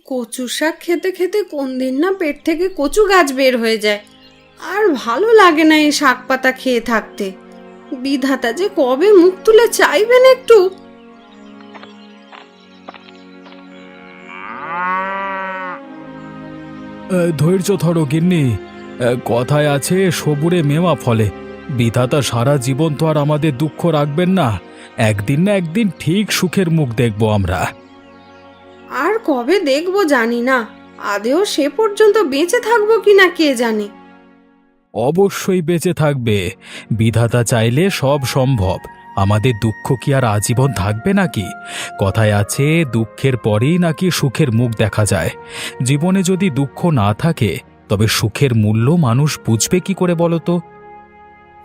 কচু শাক খেতে খেতে কোন দিন না পেট থেকে কচু গাছ বের হয়ে যায়। আর ভালো লাগে না এই শাক পাতা খেয়ে থাকতে। বিধাতা যে কবে মুখ তুলে চাইবেন একটু। ধৈর্য ধরো গিন্নি। কথায় আছে সবুরে মেওয়া ফলে। বিধাতা সারা জীবন তো আর আমাদের দুঃখ রাখবেন না। একদিন না একদিন ঠিক সুখের মুখ দেখব আমরা। আর কবে দেখবো জানি না, আদেও সে পর্যন্ত বেঁচে থাকবো কিনা কে জানে। অবশ্যই বেঁচে থাকবে। বিধাতা চাইলে সব সম্ভব। আমাদের দুঃখ কি আর আজীবন থাকবে নাকি? কথায় আছে দুঃখের পরেই নাকি সুখের মুখ দেখা যায়। জীবনে যদি দুঃখ না থাকে তবে সুখের মূল্য মানুষ বুঝবে কি করে বলো তো?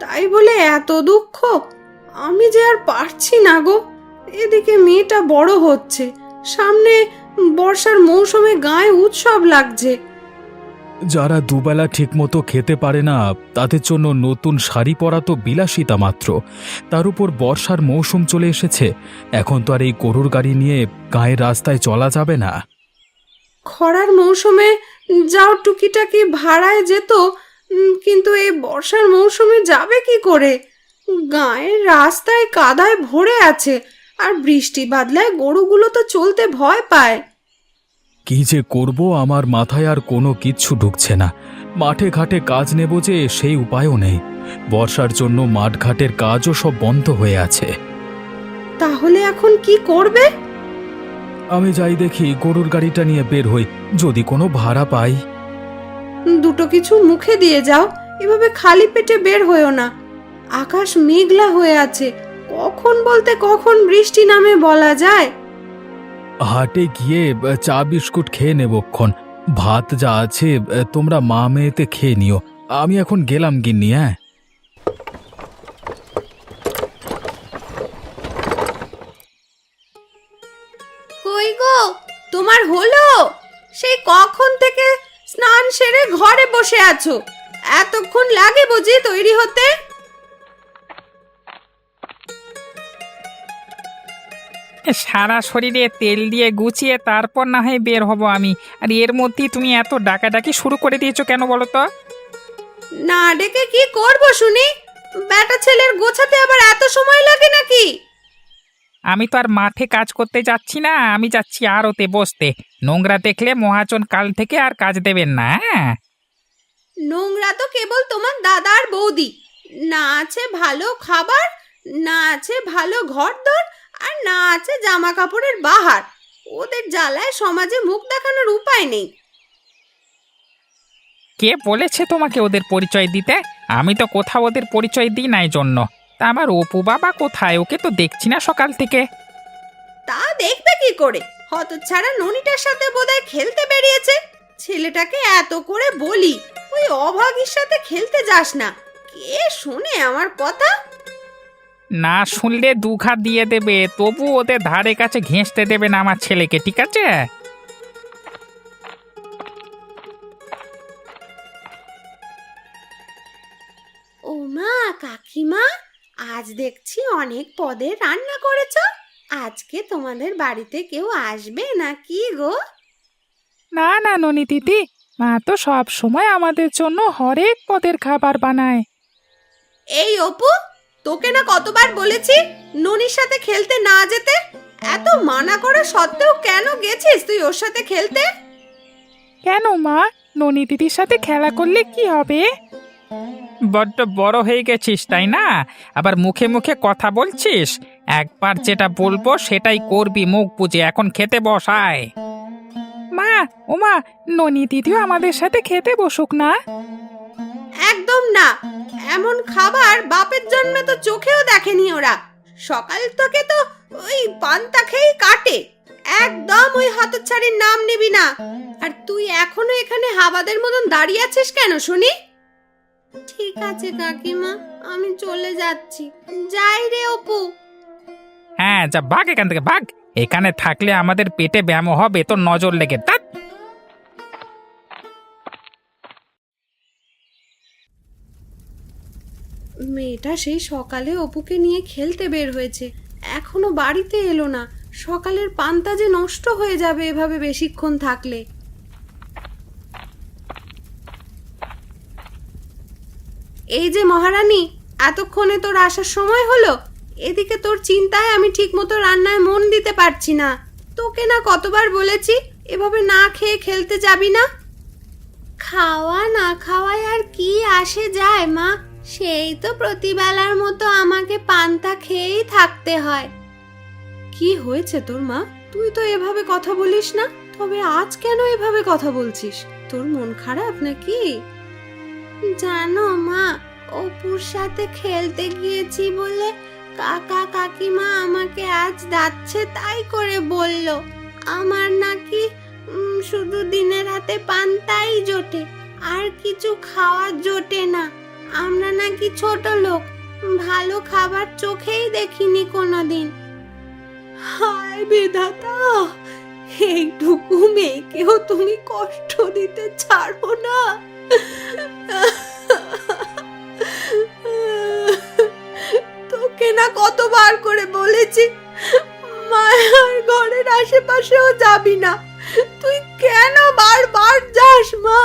তাই বলে এত দুঃখ? আমি যে আর পারছি না গো। এদিকে মেয়েটা বড় হচ্ছে, সামনে বর্ষার মৌসুমে গায়ে উৎসব লাগছে। যারা দুবেলা ঠিকমতো খেতে পারে না তাদের জন্য নতুন শাড়ি পরা তো বিলাসিতা মাত্র। তার উপর বর্ষার মৌসুম চলে এসেছে। এখন তো আর এই গরুর গাড়ি নিয়ে গায়ের রাস্তায় চলা যাবে না। খরার মৌসুমে যাও টুকিটাকি ভাড়ায় যেত, কিন্তু এই বর্ষার মৌসুমে যাবে কি করে? গায়ের রাস্তায় কাদায় ভরে আছে, আর বৃষ্টি বাদলায় গরুগুলো তো চলতে ভয় পায়। কি যে করব আমার মাথায় আর কোনো কিচ্ছু ঢুকছে না। মাঠে ঘাটে কাজ নেব যে সেই উপায়ও নেই। বর্ষার জন্য মাঠঘাটের কাজও সব বন্ধ হয়ে আছে। তাহলে এখন কি করবে? আমি যাই দেখি গরুর গাড়িটা নিয়ে বের হই, যদি কোনো ভাড়া পাই। দুটো কিছু মুখে দিয়ে যাও, এভাবে খালি পেটে বের হইও না। আকাশ মেঘলা হয়ে আছে, কখন বলতে কখন বৃষ্টি নামে বলা যায়। হাটে গিয়ে চা বিস্কুট খেয়ে নেবক্ষণ। ভাত যা আছে তোমরা মা মেয়েতে খেয়ে নিও। আমি এখন গেলাম গিন্নি। হ্যাঁ, কই গো, তোমার হলো? সেই কখন থেকে স্নান সেরে ঘরে বসে আছো, এতক্ষণ লাগে বুঝি তৈরি হতে? সারা শরীরে তেল দিয়ে গুছিয়ে তারপর না হয় বের হব আমি। আর এর মধ্যেই তুমি এত ডাকাডাকি শুরু করে দিয়েছো কেন বলো তো? না ডেকে কি করব শুনি? বেটা ছেলের গোছাতে আবার এত সময় লাগে নাকি? আমি তো আর মাঠে কাজ করতে যাচ্ছি না, আমি যাচ্ছি আড়তে বসতে। নোংরা দেখলে মহাজন কাল থেকে আর কাজ দেবেন না। হ্যাঁ, নোংরা তো কেবল তোমার দাদার বৌদি। না আছে ভালো খাবার, না আছে ভালো ঘরদোর, আর না আছে জামা কাপড়ের বাহার। ওদের জ্বালায় সমাজে মুখ দেখানোর উপায় নেই। কে বলেছে তোমাকে ওদের পরিচয় দিতে? আমি তো কোথাও ওদের পরিচয় দিই নাই জন্য। তা আমার অপু বাবা কোথায়? ওকে তো দেখছি না সকাল থেকে। তা দেখবে কি করে? হতচ্ছাড়া ননিটার সাথে বোধহয় খেলতে বেরিয়েছে। ছেলেটাকে এত করে বলি ওই অভাগীর সাথে খেলতে যাস না, কে শোনে আমার কথা? না শুনলে দুঘা দিয়ে দেবে, তবু ওদের ধারে কাছে ঘেঁষতে দেবে না আমার ছেলেকে, ঠিক আছে? ও মা, কাকিমা, আজ দেখছি অনেক পদের রান্না করেছো। আজকে তোমাদের বাড়িতে কেউ আসবে নাকি গো? না না ননি দিদি, মা তো সব সময় আমাদের জন্য হরেক পদের খাবার বানায়। এই অপু, তোকে না কতবার বলেছি ননির সাথে খেলতে না যেতে? এত মানা করা সত্ত্বেও কেন গেছিস তুই ওর সাথে খেলতে? কেন মা, ননি দিদির সাথে খেলা করলে কি হবে? বড্ড বড় হয়ে গেছিস তাই না? আবার মুখে মুখে কথা বলছিস। একবার যেটা বলবো সেটাই করবি মুখ বুজে। এখন খেতে বসায়। মা, ও মা, ননি দিদিও আমাদের সাথে খেতে বসুক না। একদম না। এমন খাবার বাপের জন্মে তো চোখেও দেখেনি ওরা। সকাল থেকে তো ওই পান্তা খেয়েই কাটে। একদম ওই হতচ্ছাড়ির নাম নিবি না। আর তুই এখনো এখানে হাবাদের মতন দাঁড়িয়ে আছিস কেন শুনি? ঠিক আছে কাকিমা, আমি চলে যাচ্ছি। যাই রে অপু। হ্যাঁ, যা ভাগ এখান থেকে ভাগ। এখানে থাকলে আমাদের পেটে ব্যায়াম হবে, তোর নজর লেগে। তা মেয়েটা সেই সকালে অপুকে নিয়ে খেলতে বের হয়েছে, এখনো বাড়িতে এলো না। সকালের পান্তা যে নষ্ট হয়ে যাবে এভাবে বেশিক্ষণ থাকলে। এই যে মহারানী, এতক্ষণে তোর আসার সময় হলো। এদিকে তোর চিন্তায় আমি ঠিকমতো রান্নায় মন দিতে পারছি না। তোকে না কতবার বলেছি এভাবে না খেয়ে খেলতে যাবি না। খাওয়া না খাওয়ায় আর কি আসে যায় মা, সেই তো প্রতিবেলার মতো আমাকে পান্তা খেয়েই থাকতে হয়। কি হয়েছে তোর মা? তুই তো এভাবে কথা বলিস না। তবে আজ কেন এভাবে কথা বলছিস? তোর মন খারাপ নাকি? জানো মা, অপুর সাথে খেলতে গিয়েছি বলে কাকা কাকিমা আমাকে আজ যাচ্ছে তাই করে বলল। আমার নাকি শুধু দিনের হাতে পান্তাই জোটে, আর কিছু খাওয়া জোটে না। আমরা নাকি ছোট লোক, ভালো খাবার চোখেই দেখিনি কোনোদিন। হায় বিধাতা, এইটুকু মেয়েকেও তুমি কষ্ট দিতে ছাড়ো না। তোকে না কতবার করে বলেছি মায়ার ঘরের আশেপাশেও যাবি না। তুই কেন বারবার যাস মা?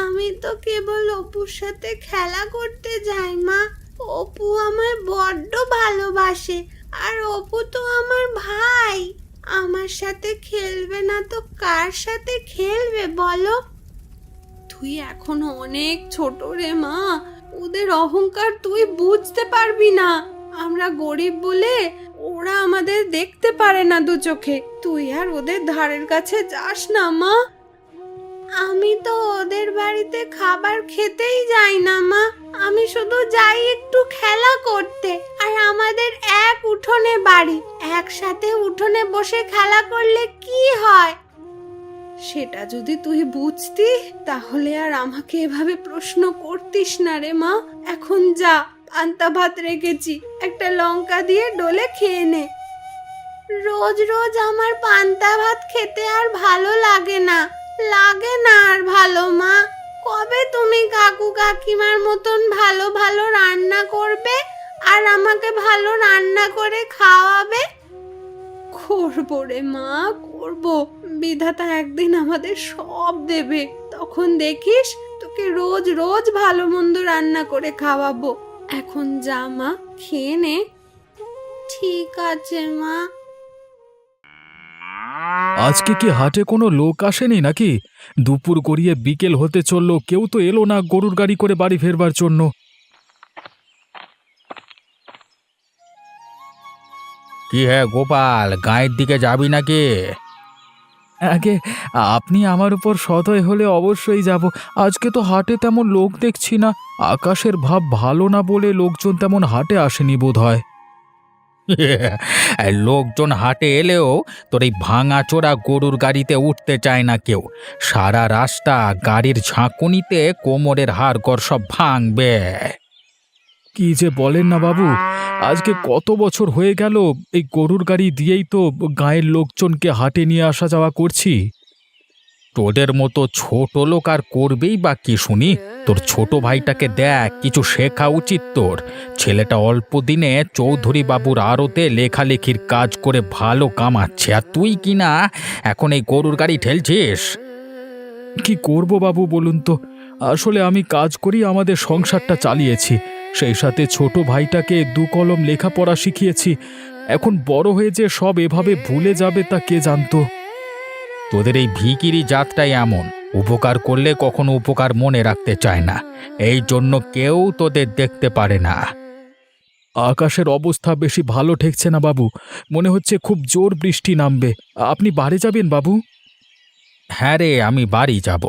আমি তো কেবল অপুর সাথে খেলা করতে যাই মা। অপু আমায় বড্ড ভালোবাসে, আর অপু তো আমার ভাই। আমার সাথে খেলবে না তো কার সাথে খেলবে বলো? তুই এখনো অনেক ছোট রে মা, ওদের অহংকার তুই বুঝতে পারবি না। আমরা গরিব বলে ওরা আমাদের দেখতে পারে না দু চোখে। তুই আর ওদের ধারের কাছে যাস না মা। আমি তো ওদের বাড়িতে খাবার খেতেই যাই না মা, আমি শুধু যাই একটু খেলা করতে। আর আমাদের এক উঠোনে বাড়ি, একসাথে উঠোনে বসে খেলা করলে কি হয়? সেটা যদি তুই বুঝতি তাহলে আর আমাকে এভাবে প্রশ্ন করতিস না রে মা। এখন যা, পান্তা ভাত রেখেছি, একটা লঙ্কা দিয়ে ডলে খেয়ে নে। রোজ রোজ আমার পান্তা ভাত খেতে আর ভালো লাগে না, লাগে না আর ভালো মা। কবে তুমি কাকু কাকিমার মতন ভালো ভালো রান্না করবে আর আমাকে ভালো রান্না করে খাওয়াবে? করবো রে মা, করবো। বিধাতা একদিন আমাদের সব দেবে, তখন দেখিস তোকে রোজ রোজ ভালো মন্দ রান্না করে খাওয়াবো। এখন যা মা, খেয়ে নে। ঠিক আছে মা। আজকে কি হাটে কোনো লোক আসেনি নাকি? দুপুর গড়িয়ে বিকেল হতে চললো, কেউ তো এলো না গরুর গাড়ি করে বাড়ি ফেরবার জন্য। কি হ্যাঁ গোপাল, গায়ের দিকে যাবি নাকি? আগে আপনি আমার উপর সদয় হলে অবশ্যই যাব। আজকে তো হাটে তেমন লোক দেখছি না। আকাশের ভাব ভালো না বলে লোকজন তেমন হাটে আসেনি বোধ হয়। লোকজন হাটে এলেও তোর এই ভাঙা চোরা গরুর গাড়িতে উঠতে চায় না কেউ। সারা রাস্তা গাড়ির ঝাঁকুনিতে কোমরের হাড়গড় সব ভাঙবে। কি যে বলেন না বাবু, আজকে কত বছর হয়ে গেল এই গরুর গাড়ি দিয়েই তো গায়ের লোকজনকে হাটে নিয়ে আসা যাওয়া করছি। তোদের মতো ছোট লোক আর করবেই বা কি শুনি? তোর ছোট ভাইটাকে দেখ, কিছু শেখা উচিত তোর। ছেলেটা অল্প দিনে চৌধুরী বাবুর আড়তে লেখালেখির কাজ করে ভালো কামাচ্ছে, আর তুই কিনা এখন এই গরুর গাড়ি ঠেলছিস। কি করব বাবু বলুন তো? আসলে আমি কাজ করি আমাদের সংসারটা চালিয়েছি, সেই সাথে ছোট ভাইটাকে দু কলম লেখাপড়া শিখিয়েছি। এখন বড় হয়ে যে সব এভাবে ভুলে যাবে তা কে জানতো। তোদের এই ভিকিরি জাতটাই এমন, উপকার করলে কখনো উপকার মনে রাখতে চায় না, এই জন্য কেউ তোদের দেখতে পারে না। আকাশের অবস্থা বেশি ভালো ঠেকছে না বাবু, মনে হচ্ছে খুব জোর বৃষ্টি নামবে। আপনি বাড়ি যাবেন বাবু? হ্যাঁ রে, আমি বাড়ি যাব।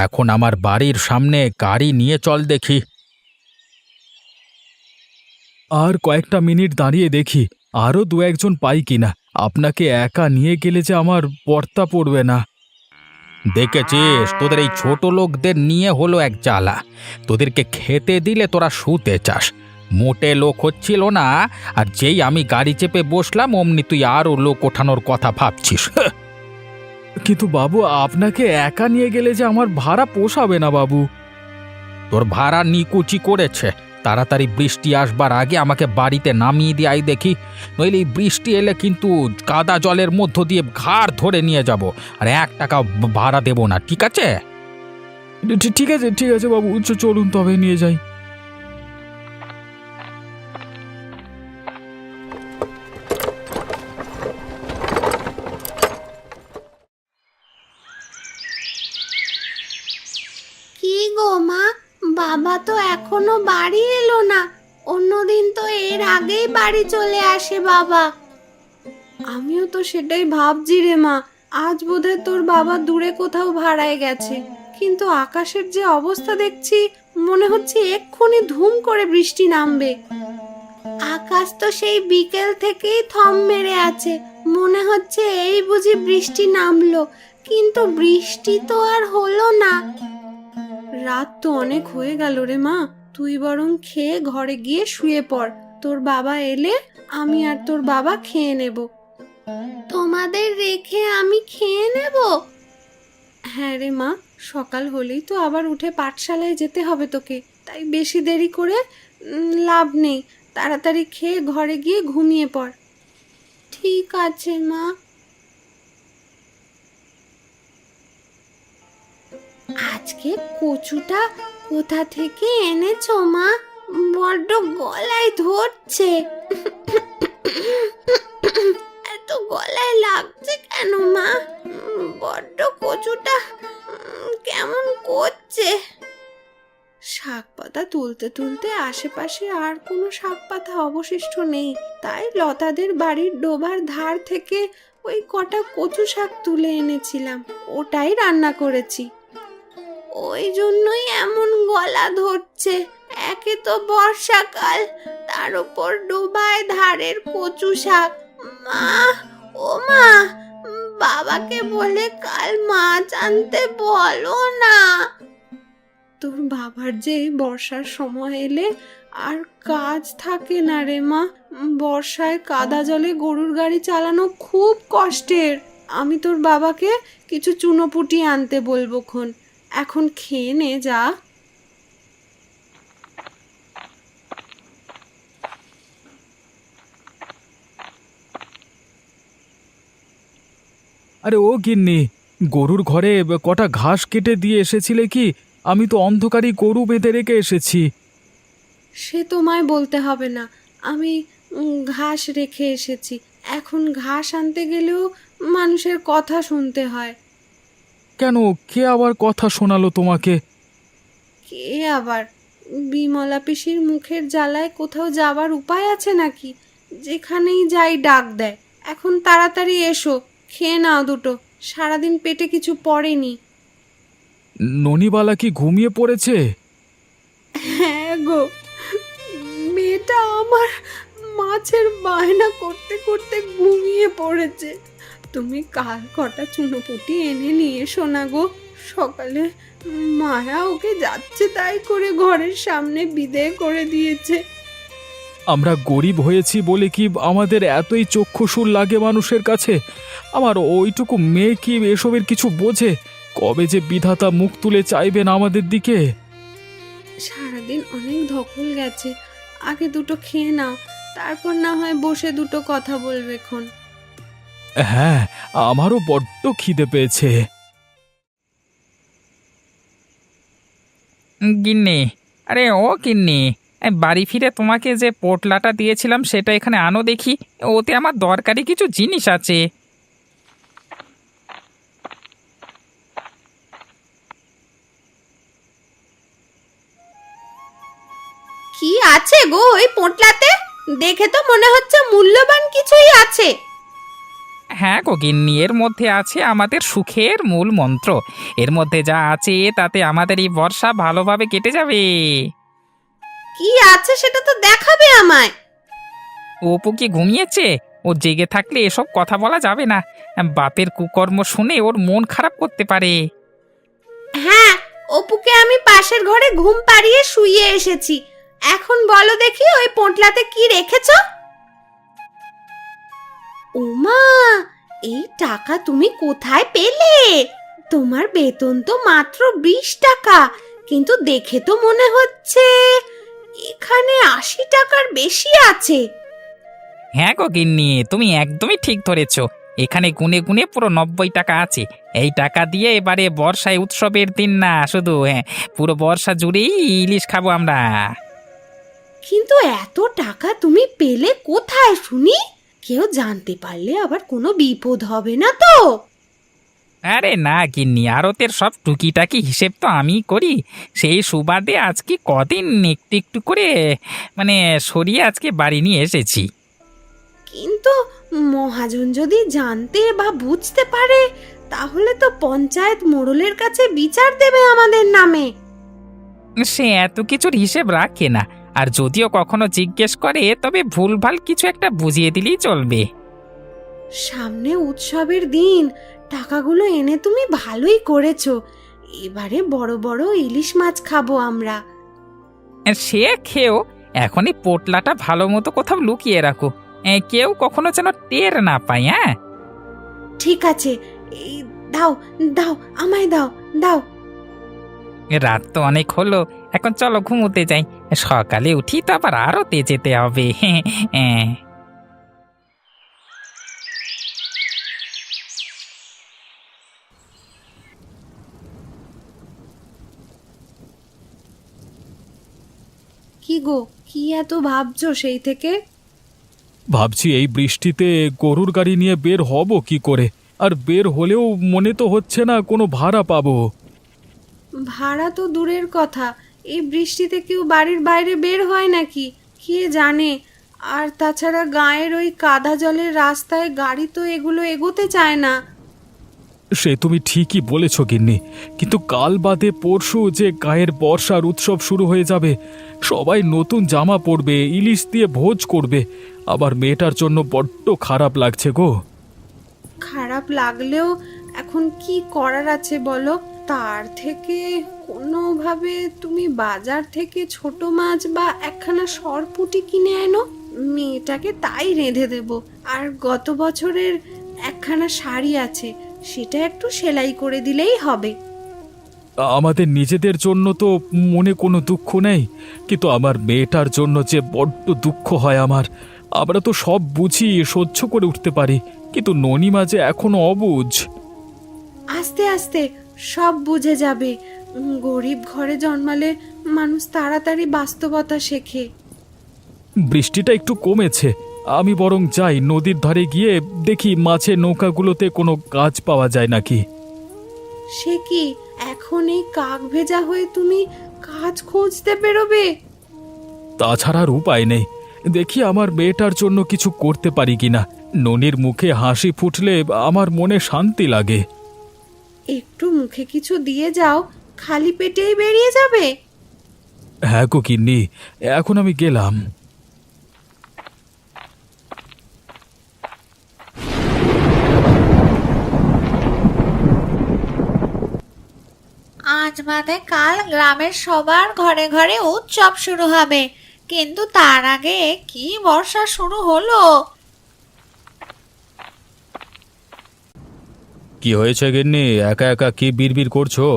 এখন আমার বাড়ির সামনে গাড়ি নিয়ে চল দেখি। আর কয়েকটা মিনিট দাঁড়িয়ে দেখি আরও দু একজন পাই কিনা। আপনাকে একা নিয়ে গেলে যে আমার পর্তা পড়বে না। দেখেছিস, তোদের এই ছোট লোকদের নিয়ে হলো এক জ্বালা। তোদেরকে খেতে দিলে তোরা শুতে চাস। মোটে লোক হচ্ছিল না, আর যেই আমি গাড়ি চেপে বসলাম অমনি তুই আরও লোক ওঠানোর কথা ভাবছিস। কিন্তু বাবু, আপনাকে একা নিয়ে গেলে যে আমার ভাড়া পোষাবে না বাবু। তোর ভাড়া নিকুচি করেছে, তাড়াতাড়ি বৃষ্টি আসবার আগে আমাকে বাড়িতে নামিয়ে দিয়ে আই দেখি, নইলে এই বৃষ্টি এলে কিন্তু কাদা জলের মধ্য দিয়ে ঘাড় ধরে নিয়ে যাব, আর 1 টাকা ভাড়া দেবো না, ঠিক আছে? ঠিক আছে, ঠিক আছে বাবু, চলুন তবে নিয়ে যাই। কি গো মা, বাবা তো এখনো বাড়ি এলো না। অন্যদিন তো এর আগেই বাড়ি চলে আসে বাবা। আমিও তো সেটাই ভাবছি রে মা, আজ বোধহয় তোর বাবা দূরে কোথাও ভাড়ায় গেছে। কিন্তু আকাশের যে অবস্থা দেখছি, মনে হচ্ছে এক্ষুনি ধুম করে বৃষ্টি নামবে। আকাশ তো সেই বিকেল থেকেই থম মেরে আছে, মনে হচ্ছে এই বুঝি বৃষ্টি নামলো, কিন্তু বৃষ্টি তো আর হলো না। রাত তো অনেক হয়ে গেল রে মা, তুই বরং খেয়ে ঘরে গিয়ে শুয়ে পড়। তোর বাবা এলে আমি আর তোর বাবা খেয়ে নেব। তোমাদের রেখে আমি খেয়ে নেব? হ্যাঁ রে মা, সকাল হলেই তো আবার উঠে পাঠশালায় যেতে হবে তোকে, তাই বেশি দেরি করে লাভ নেই। তাড়াতাড়ি খেয়ে ঘরে গিয়ে ঘুমিয়ে পড়। ঠিক আছে মা। আজকে কচুটা কোথা থেকে এনেছো মা? বড্ড গলায় ধরছে। এত গলায় লাগছে কেন মা? বড্ড কচুটা কেমন করছে। শাক পাতা তুলতে তুলতে আশেপাশে আর কোনো শাক পাতা অবশিষ্ট নেই, তাই লতাদের বাড়ির ডোবার ধার থেকে ওই কটা কচু শাক তুলে এনেছিলাম, ওটাই রান্না করেছি। ওই জন্যই এমন গলা ধরছে। একে তো বর্ষাকাল, তার উপর ডোবায় ধারের কচু শাক। মা, ও মা, বাবাকে বলে কাল মাছ আনতে বলো না। তোর বাবার যে এই বর্ষার সময় এলে আর কাজ থাকে না রে মা। বর্ষায় কাদা জলে গরুর গাড়ি চালানো খুব কষ্টের। আমি তোর বাবাকে কিছু চুনোপুটি আনতে বলবো খন। এখন খেয়ে নে যা। আরে ও গিন্নি, গরুর ঘরে কটা ঘাস কেটে দিয়ে এসেছিলে কি? আমি তো অন্ধকারই গরু বেঁধে রেখে এসেছি। সে তোমায় বলতে হবে না, আমি ঘাস রেখে এসেছি। এখন ঘাস আনতে গেলেও মানুষের কথা শুনতে হয়। কেন, কে আবার কথা শোনালো তোমাকে? কে আবার? বিমলা পিসির মুখের জ্বালায় কোথাও যাবার উপায় আছে নাকি? যেখানেই যাই ডাক দেয়। এখন তাড়াতাড়ি এসো, খেয়ে নাও দুটো, সারাদিন পেটে কিছু পড়েনি। ননিবালা কি ঘুমিয়ে পড়েছে? হ্যাঁ গো, মেয়েটা আমার মাছের বায়না করতে করতে ঘুমিয়ে পড়েছে। তুমি কাল কটা চুনোপুটি এনে নিয়ে এসো না গো। সকালে মায়া ওকে যাচ্ছে তাই করে ঘরের সামনে বিদেয় করে দিয়েছে। আমরা গরিব হয়েছি বলে কি আমাদের এতই চক্ষুশূল লাগে মানুষের কাছে? আমার ওইটুকু মেয়ে কি এসবের কিছু বোঝে? কবে যে বিধাতা মুখ তুলে চাইবেন আমাদের দিকে? সারাদিন অনেক ধকল গেছে, আগে দুটো খেয়ে নাও, তারপর না হয় বসে দুটো কথা বলবে খন। হ্যাঁ, আমারও বড্ড খিদে পেয়েছে। গিন্নি, আরে ও গিন্নি, এই বাড়ি ফিরে তোমাকে যে পোটলাটা দিয়েছিলাম সেটা এখানে আনো দেখি, ওতে আমার দরকারি কিছু জিনিস আছে। কি আছে গো ওই পোটলাতে? দেখে তো মনে হচ্ছে মূল্যবান কিছুই আছে। হ্যাঁ গো গিন্নি, এর মধ্যে আছে আমাদের সুখের মূল মন্ত্র। এর মধ্যে যা আছে তাতে আমাদের এই বর্ষা ভালোভাবে কেটে যাবে। কি আছে সেটা তো দেখাবে আমায়। অপু কি ঘুমিয়েছে? ও জেগে থাকলে এসব কথা বলা যাবে না। বাপের কুকর্ম শুনে ওর মন খারাপ করতে পারে। হ্যাঁ, অপুকে আমি পাশের ঘরে ঘুম পাড়িয়ে শুইয়ে এসেছি। এখন বলো দেখি ওই পোটলাতে কি রেখেছো? ওমা, এই টাকা তুমি কোথায় পেলে? তোমার বেতন তো মাত্র 20 টাকা, কিন্তু দেখে তো মনে হচ্ছে এখানে 80 টাকার বেশি আছে। হ্যাঁ গো গিন্নি, তুমি একদমই ঠিক ধরেছো। এখানে গুনে গুনে পুরো 90 টাকা আছে। এই টাকা দিয়ে এবারে বর্ষায় উৎসবের দিন না শুধু, হ্যাঁ, পুরো বর্ষা জুড়েই ইলিশ খাবো আমরা। কিন্তু এত টাকা তুমি পেলে কোথায় শুনি? কেউ জানতে পারলে আবার কোনো বিপদ হবে না তো? আরে না গিন্নি, আড়তের সব টুকিটাকি হিসেব তো আমি করি। সেই সুবাদে আজকে কদিন একটু একটু করে মানে সরিয়ে আজকে বাড়ি নিয়ে এসেছি। কিন্তু মহাজন যদি জানতে বা বুঝতে পারে, তাহলে তো পঞ্চায়েত মোড়লের কাছে বিচার দেবে আমাদের নামে। সে এত কিছুর হিসেব রাখে না, আর যদিও কখনো জিজ্ঞেস করে তবে ভুলভাল কিছু একটা বুঝিয়ে দিলেই চলবে। সামনে উৎসবের দিন, টাকাগুলো এনে তুমি ভালোই করেছো। এবারে বড় বড় ইলিশ মাছ খাবো আমরা। সে খেয়েও এখনই পোটলাটা ভালো মতো কোথাও লুকিয়ে রাখো, কেউ কখনো যেন টের না পায়। হ্যাঁ, ঠিক আছে, এই দাও দাও, আমায় দাও দাও। রাত তো অনেক হলো, এখন চলো ঘুমোতে যাই। সকালে উঠি তো আবার আরতে যেতে হবে। হ্যাঁ। কি গো, কি এত ভাবছো সেই থেকে? ভাবছি এই বৃষ্টিতে গরুর গাড়ি নিয়ে বের হব কি করে, আর বের হলেও মনে তো হচ্ছে না কোনো ভাড়া পাবো। ভাড়া তো দূরের কথা, এই বৃষ্টিতে কেউ বাড়ির বাইরে বের হয় নাকি কে জানে। আর তাছাড়া গায়ের ওই কাদা জলের রাস্তায় গাড়ি তো এগুলো এগোতে চায় না। সে তুমি ঠিকই বলেছ গিন্নি, কিন্তু কাল বাদে পরশু যে গায়ের বর্ষার উৎসব শুরু হয়ে যাবে। সবাই নতুন জামা পরবে, ইলিশ দিয়ে ভোজ করবে। আবার মেয়েটার জন্য বড্ড খারাপ লাগছে গো। খারাপ লাগলেও এখন কি করার আছে বলো? তার থেকে কোনোভাবে তুমি বাজার থেকে ছোট মাছ বা একখানা সরপুঁটি কিনে এনো, মেয়েটাকে তাই রেঁধে দেব। আর গত বছরের একখানা শাড়ি আছে, সেটা একটু সেলাই করে দিলেই হবে। আমাদের নিজেদের জন্য তো মনে কোনো দুঃখ নেই, কিন্তু আমার মেয়েটার জন্য যে বড্ড দুঃখ হয় আমার। আমরা তো সব বুঝি, সহ্য করে উঠতে পারি, কিন্তু ননিমা যে এখনো অবুঝ। আস্তে আস্তে সব বুঝে যাবে। গরিব ঘরে জন্মালে মানুষ তাড়াতাড়ি বাস্তবতা শেখে। বৃষ্টিটা একটু কমেছে, আমি বরং যাই নদীর ধারে গিয়ে দেখি মাছের নৌকাগুলোতে কোনো কাজ পাওয়া যায় নাকি। সে কি, এখন এই কাক ভেজা হয়ে তুমি কাজ খুঁজতে বেরোবে? তাছাড়া আর উপায় নেই, দেখি আমার মেয়েটার জন্য কিছু করতে পারি কিনা। ননির মুখে হাসি ফুটলে আমার মনে শান্তি লাগে। একটু মুখে কিছু দিয়ে যাও, খালি পেটেই বেরিয়ে যাবে। হ্যাঁ গো গিন্নি, এখন আমি গেলাম। আজ বাদে কাল গ্রামের সবার ঘরে ঘরে উৎসব শুরু হবে, কিন্তু তার আগে কি বর্ষা শুরু হলো। কি হয়েছে গিন্নি, একা একা কি বিড়বিড় করছো?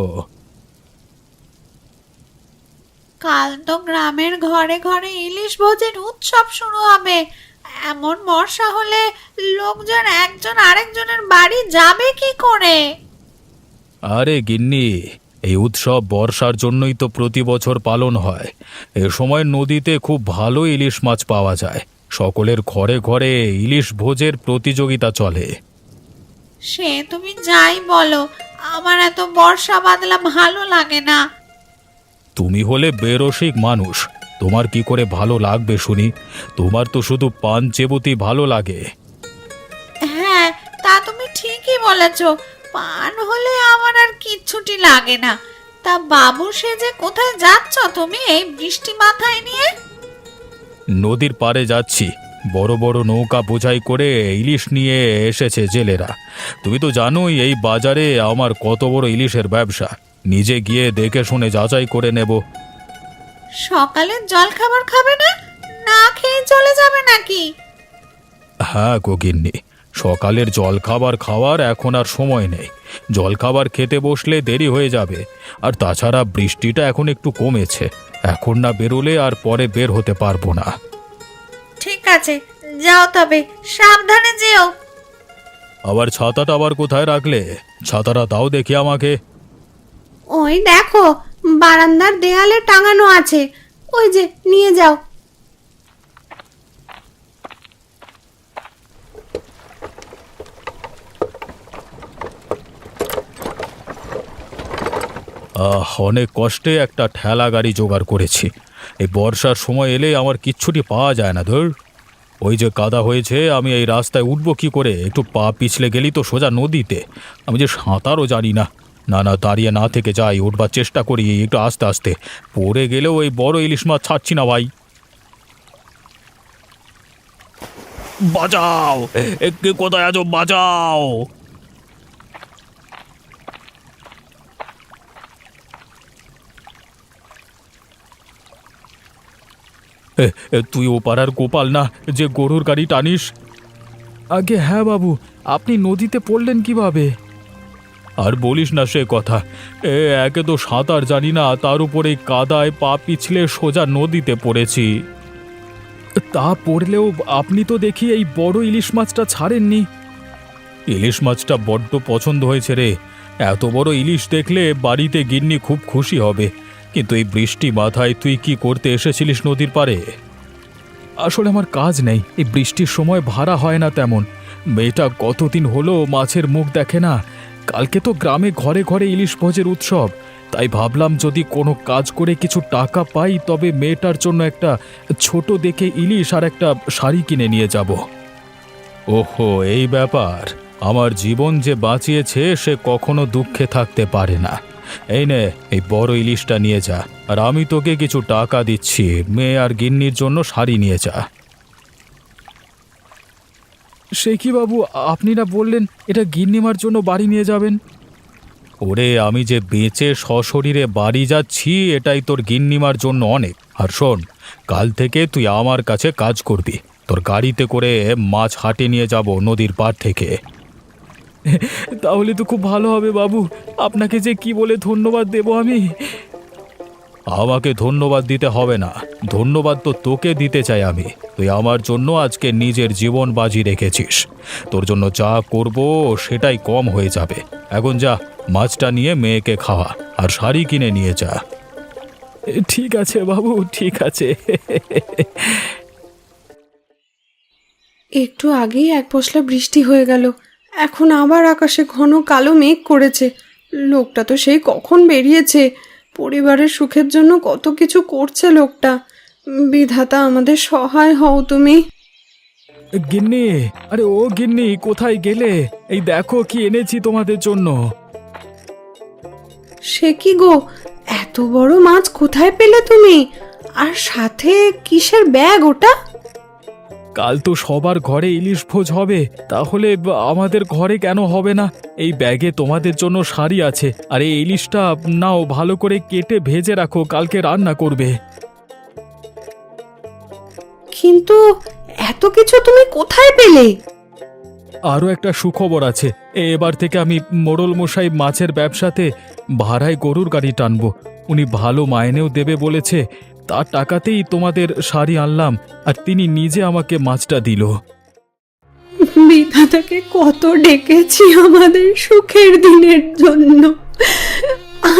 কাল তো গ্রামের ঘরে ঘরে ইলিশ ভোজের উৎসব শুরু হবে। এমন বর্ষা হলে লোকজন একজন আরেকজনের বাড়ি যাবে কি করে? আরে গিন্নি, এই উৎসব বর্ষার জন্যই তো প্রতি বছর পালন হয়। এ সময় নদীতে খুব ভালো ইলিশ মাছ পাওয়া যায়। সকলের ঘরে ঘরে ইলিশ ভোজের প্রতিযোগিতা চলে। সে তুমি যাই বলো, আমার এত বর্ষা বাদলা ভালো লাগে না। তুমি হলে বেরসিক মানুষ, তোমার কি করে ভালো লাগবে শুনি? তোমার তো শুধু পান চেবুতি ভালো লাগে। হ্যাঁ, তা তুমি ঠিকই বলেছ। পান হলে আমার আর কিচ্ছুটি লাগে না। তা বাবু সেজে কোথায় যাচ্ছ তুমি এই বৃষ্টি মাথায় নিয়ে? নদীর পাড়ে যাচ্ছি, বড় বড় নৌকা বোঝাই করে ইলিশ নিয়ে এসেছে জেলেরা। তুমি তো জানোই এই বাজারে আমার কত বড় ইলিশের ব্যবসা। নিজে গিয়ে দেখে শুনে যাচাই করে নেব। সকালে জল খাবার খাবে না? না খেয়ে চলে যাবে নাকি? হ্যাঁ গিন্নি, সকালের জলখাবার খাওয়ার এখন আর সময় নেই। জলখাবার খেতে বসলে দেরি হয়ে যাবে। আর তাছাড়া বৃষ্টিটা এখন একটু কমেছে, এখন না বেরোলে আর পরে বের হতে পারবো না। ঠিক আছে, যাও তবে, সাবধানে যেও। আবার ছাতাটা আবার কোথায় রাখলে? ছাতাটা দাও দেখি আমাকে। ওই দেখো, বারান্দার দেয়ালে টাঙানো আছে, ওই যে নিয়ে যাও। অনেক কষ্টে একটা ঠেলা গাড়ি জোগাড় করেছি। এই বর্ষার সময় এলে আমার কিচ্ছুটি পাওয়া যায় না। ধর, ওই যে কাদা হয়েছে, আমি এই রাস্তায় উঠবো কি করে? একটু পা পিছলে গেলি তো সোজা নদীতে। আমি যে সাঁতারও জানি না। না না, দাঁড়িয়ে না থেকে যাই, উঠবার চেষ্টা করি একটু আস্তে আস্তে। পড়ে গেলেও ওই বড় ইলিশ মাছ ছাড়ছি না ভাই। বাঁচাও, কে কোথায় আছো? বাঁচাও। তুই ও পাড়ার গোপাল না, যে গরুর গাড়ি টানিস? আগে হ্যাঁ বাবু, আপনি নদীতে পড়লেন কিভাবে? আর বলিস না সে কথা। একে তো সাঁতার জানি না, তার উপরে কাদায় পা পিছলে সোজা নদীতে পড়েছি। তা পড়লেও আপনি তো দেখি এই বড় ইলিশ মাছটা ছাড়েননি। ইলিশ মাছটা বড্ড পছন্দ হয়েছে রে। এত বড় ইলিশ দেখলে বাড়িতে গিন্নি খুব খুশি হবে। কিন্তু এই বৃষ্টি মাথায় তুই কি করতে এসেছিলিস নদীর পাড়ে? আসলে আমার কাজ নেই, এই বৃষ্টির সময় ভাড়া হয় না তেমন। মেয়েটা কতদিন হলো মাছের মুখ দেখে না। কালকে তো গ্রামে ঘরে ঘরে ইলিশ ভোজের উৎসব, তাই ভাবলাম যদি কোনো কাজ করে কিছু টাকা পাই তবে মেয়েটার জন্য একটা ছোট দেখে ইলিশ আর একটা শাড়ি কিনে নিয়ে যাব। ওহো, এই ব্যাপার। আমার জীবন যে বাঁচিয়েছে সে কখনো দুঃখে থাকতে পারে না। এই নে, এই বড় ইলিশটা নিয়ে যা, আর আমি তোকে কিছু টাকা দিচ্ছি। মেয়ে আর গিন্নির জন্য শাড়ি নিয়ে যা। সে কি বাবু, আপনি না বললেন এটা গিন্নিমার জন্য বাড়ি নিয়ে যাবেন? ওরে, আমি যে বেঁচে সশরীরে বাড়ি যাচ্ছি এটাই তোর গিন্নিমার জন্য অনেক। আর শোন, কাল থেকে তুই আমার কাছে কাজ করবি। তোর গাড়িতে করে মাছ হাটে নিয়ে যাব নদীর পাড় থেকে। তাহলে তো খুব ভালো হবে বাবু, আপনাকে যে কি বলে ধন্যবাদ দেব আমি। আমাকে ধন্যবাদ দিতে হবে না, ধন্যবাদ তো তোকে দিতে চাই আমি। তুই আমার জন্য আজকে নিজের জীবন বাজি রেখেছিস। তোর জন্য যা করব সেটাই কম হয়ে যাবে। এখন যা, মাছটা নিয়ে মেয়েকে খাওয়া আর শাড়ি কিনে নিয়ে যা। ঠিক আছে বাবু, ঠিক আছে। একটু আগেই এক পশলা বৃষ্টি হয়ে গেল, এখন আবার আকাশে ঘন কালো মেঘ করেছে। লোকটা তো সেই কখন বেরিয়েছে, পরিবারের সুখের জন্য কত কিছু করছে লোকটা। বিধাতা আমাদের সহায় হও তুমি। গিন্নি, আরে ও গিন্নি, কোথায় গেলে? এই দেখো কি এনেছি তোমাদের জন্য। সে কি গো, এত বড় মাছ কোথায় পেলে তুমি? আর সাথে কিসের ব্যাগ ওটা? কাল তো সবার ঘরে ইলিশ ভোজ হবে, তাহলে আমাদের ঘরে কেন হবে না? এই ব্যাগে তোমাদের জন্য শাড়ি আছে, আর এই ইলিশটা নাও, ভালো করে কেটে ভেজে রাখো, কালকে রান্না করবে। কিন্তু এত কিছু তুমি কোথায় পেলে? আরও একটা সুখবর আছে। এবার থেকে আমি মোড়ল মশাই মাছের ব্যবসাতে ভাড়ায় গরুর গাড়ি টানবো। উনি ভালো মাইনেও দেবে বলেছে। তার টাকাতেই তোমাদের শাড়ি আনলাম, আর তিনি নিজে আমাকে মাছটা দিল। বিধাতাকে কত ডেকেছি আমাদের সুখের দিনের জন্য,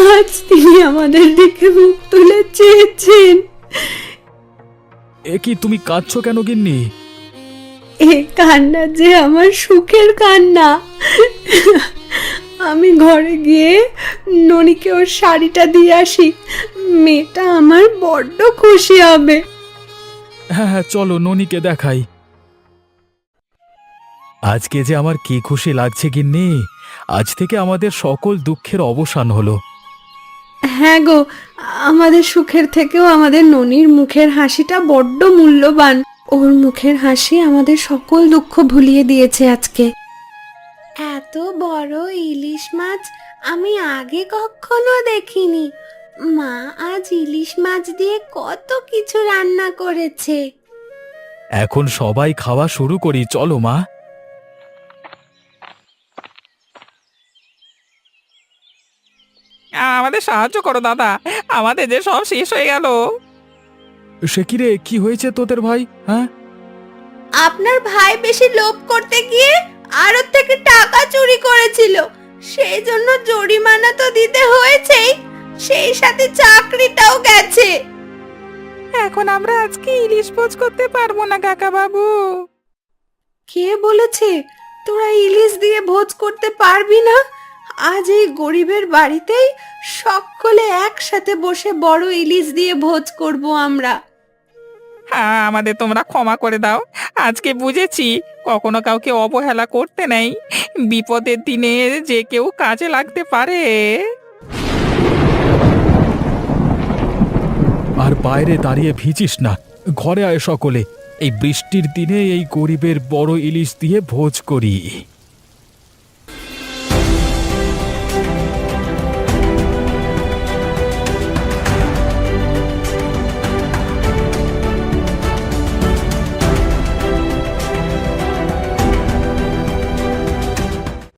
আজ তিনি আমাদের দিকে মুখ তুলে চেয়েছেন। এ কি, তুমি কাঁদছো কেন গিন্নি? এ কান্না যে আমার সুখের কান্না। আমি ঘরে গিয়ে ননিকে ওর শাড়িটা দিয়ে আসি, মেয়েটা আমার বড্ড খুশি হবে। হ্যাঁ হ্যাঁ, চলো ননিকে দেখাই। আজকে যে আমার কি খুশি লাগছে গিন্নি, আজ থেকে আমাদের সকল দুঃখের অবসান হলো। হ্যাঁ গো, আমাদের সুখের থেকেও আমাদের ননির মুখের হাসিটা বড্ড মূল্যবান। ওর মুখের হাসি আমাদের সকল দুঃখ ভুলিয়ে দিয়েছে আজকে। এত বড় ইলিশ মাছ আমি আগে কখনো দেখিনি। মা আজ ইলিশ মাছ দিয়ে কত কিছু রান্না করেছে। এখন সবাই খাওয়া শুরু করি, চলো মা। আমাদের সাহায্য করো দাদা, আমাদের যে সব শেষ হয়ে গেল। সে কি রে, কি হয়েছে তোদের ভাই? হ্যাঁ, আপনার ভাই বেশি লোভ করতে গিয়ে আড়ত থেকে টাকা চুরি করেছিল, সেই জন্য জরিমানা তো দিতে হয়েছেই, সেই সাথে চাকরিটাও গেছে। এখন আমরা আজকে ইলিশ ভোজ করতে পারবো না কাকা বাবু। কে বলেছে তোরা ইলিশ দিয়ে ভোজ করতে পারবি না? আজ এই গরিবের বাড়িতেই সকলে একসাথে বসে বড় ইলিশ দিয়ে ভোজ করব আমরা। হ্যাঁ, আমাদের তোমরা ক্ষমা করে দাও। আজকে বুঝেছি কখনো কাউকে অবহেলা করতে নেই, বিপদের দিনে যে কেউ কাজে লাগতে পারে। আর বাইরে দাঁড়িয়ে ভিজিস না, ঘরে আয় সকলে। এই বৃষ্টির দিনে এই গরিবের বড় ইলিশ দিয়ে ভোজ করি।